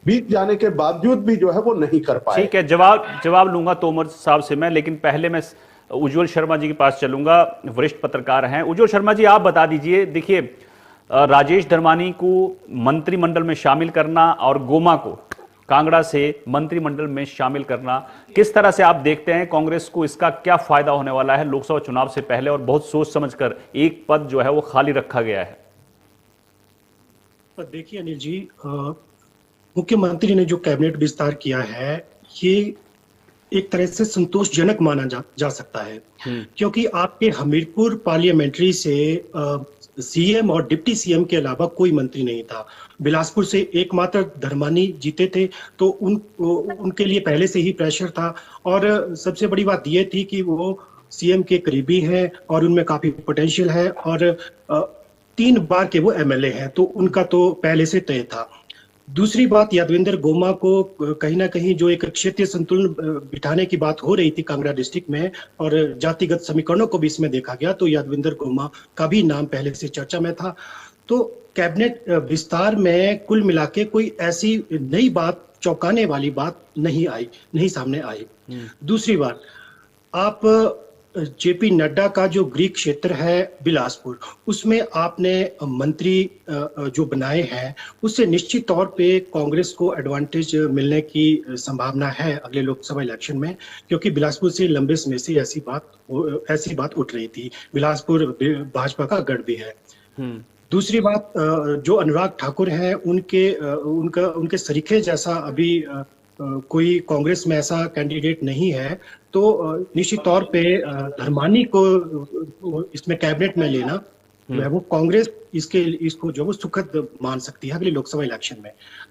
बीत जाने के बावजूद भी जो है वो नहीं कर पाए। ठीक है, जवाब जवाब लूंगा तोमर साहब से मैं, लेकिन पहले मैं उज्जवल शर्मा जी के पास चलूंगा, वरिष्ठ पत्रकार हैं। उज्जवल शर्मा जी, आप बता दीजिए, देखिए राजेश धर्मानी को मंत्रिमंडल में शामिल करना और गोमा को कांगड़ा से मंत्रिमंडल में शामिल करना, किस तरह से आप देखते हैं? कांग्रेस को इसका क्या फायदा होने वाला है लोकसभा चुनाव से पहले, और बहुत सोच समझकर एक पद जो है वो खाली रखा गया है। देखिए अनिल जी, मुख्यमंत्री ने जो कैबिनेट विस्तार किया है, ये एक तरह से संतोषजनक माना जा सकता है, क्योंकि आपके हमीरपुर पार्लियामेंट्री से सीएम और डिप्टी सीएम के अलावा कोई मंत्री नहीं था। बिलासपुर से एकमात्र धर्मानी जीते थे, तो उनके लिए पहले से ही प्रेशर था। और सबसे बड़ी बात ये थी कि वो सीएम के करीबी हैं और उनमें काफी पोटेंशियल है, और 3 बार के वो एमएलए हैं, तो उनका तो पहले से तय था। दूसरी बात, यादविंदर गोमा को कहीं ना कहीं जो एक क्षेत्रीय संतुलन बिठाने की बात हो रही थी कांगड़ा डिस्ट्रिक्ट में, और जातिगत समीकरणों को भी इसमें देखा गया, तो यादविंदर गोमा का भी नाम पहले से चर्चा में था। तो कैबिनेट विस्तार में कुल मिला के कोई ऐसी नई बात, चौंकाने वाली बात नहीं सामने आई। दूसरी बात, आप जेपी नड्डा का जो गृह क्षेत्र है बिलासपुर, उसमें आपने मंत्री जो बनाए हैं, उससे निश्चित तौर पे कांग्रेस को एडवांटेज मिलने की संभावना है अगले लोकसभा इलेक्शन में, क्योंकि बिलासपुर से लंबे समय से ऐसी बात उठ रही थी। बिलासपुर भाजपा का गढ़ भी है। दूसरी बात, जो अनुराग ठाकुर हैं, उनके सरीखे जैसा अभी कोई कांग्रेस में ऐसा कैंडिडेट नहीं है, तो निश्चित तौर पे धर्मानी को इसमें कैबिनेट में लेना वो कांग्रेस इसको जो वो सुखद मान सकती है अगले लोकसभा इलेक्शन में।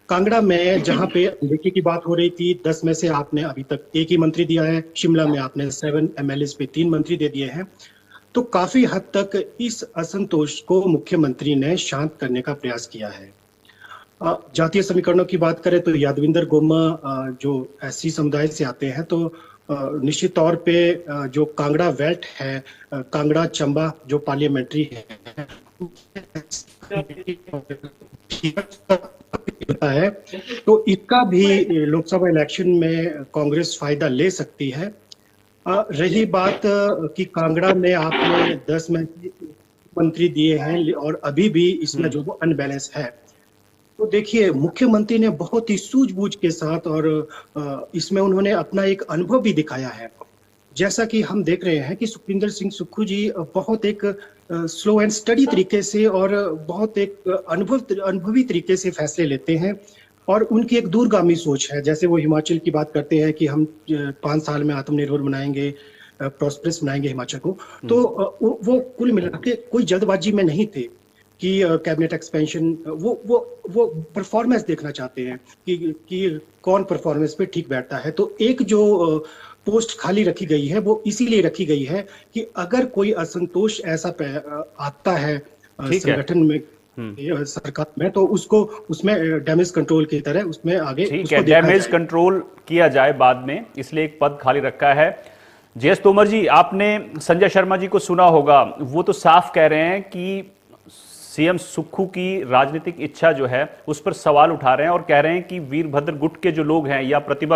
कांगड़ा में जहां पे अनदेखी की बात हो रही थी, 10 में से आपने अभी तक 1 ही मंत्री दिया है। शिमला में आपने 7 एमएलए पे 3 मंत्री दे दिए हैं। तो काफी हद तक इस असंतोष को मुख्यमंत्री ने शांत करने का प्रयास किया है। जातीय समीकरणों की बात करें तो यादविंदर गोमा जो एससी समुदाय से आते हैं, तो निश्चित तौर पे जो कांगड़ा बेल्ट है, कांगड़ा चंबा जो पार्लियामेंट्री है, तो इसका भी लोकसभा इलेक्शन में कांग्रेस फायदा ले सकती है। रही बात कि कांगड़ा में आपने 10 मंत्री दिए हैं और अभी भी इसमें जो वो अनबैलेंस है, तो देखिए मुख्यमंत्री ने बहुत ही सूझबूझ के साथ और इसमें उन्होंने अपना एक अनुभव भी दिखाया है। जैसा कि हम देख रहे हैं कि सुखविंदर सिंह सुक्खू जी बहुत एक स्लो एंड स्टडी तरीके से और बहुत एक अनुभवी तरीके से फैसले लेते हैं, और उनकी एक दूरगामी सोच है। जैसे वो हिमाचल की बात करते हैं कि हम 5 साल में आत्मनिर्भर बनाएंगे, प्रॉस्पेरस बनाएंगे हिमाचल को। तो वो कुल मिला के कोई जल्दबाजी में नहीं थे कि कैबिनेट एक्सपेंशन, वो परफॉर्मेंस देखना चाहते हैं कि कौन परफॉर्मेंस पे ठीक बैठता है। तो एक जो पोस्ट खाली रखी गई है, वो इसीलिए रखी गई है कि अगर कोई असंतोष ऐसा आता है संगठन में, सरकार में, तो उसको उसमें डैमेज कंट्रोल की तरह उसमें आगे ठीक है, डैमेज कंट्रोल किया जाए बाद में, इसलिए एक पद खाली रखा है। जेएस तोमर जी, आपने संजय शर्मा जी को सुना होगा, वो तो साफ कह रहे हैं कि सीएम सुक्खू की राजनीतिक इच्छा जो है उस पर सवाल उठा रहे हैं और कह रहे हैं कि वीरभद्र गुट के जो लोग हैं या प्रतिभा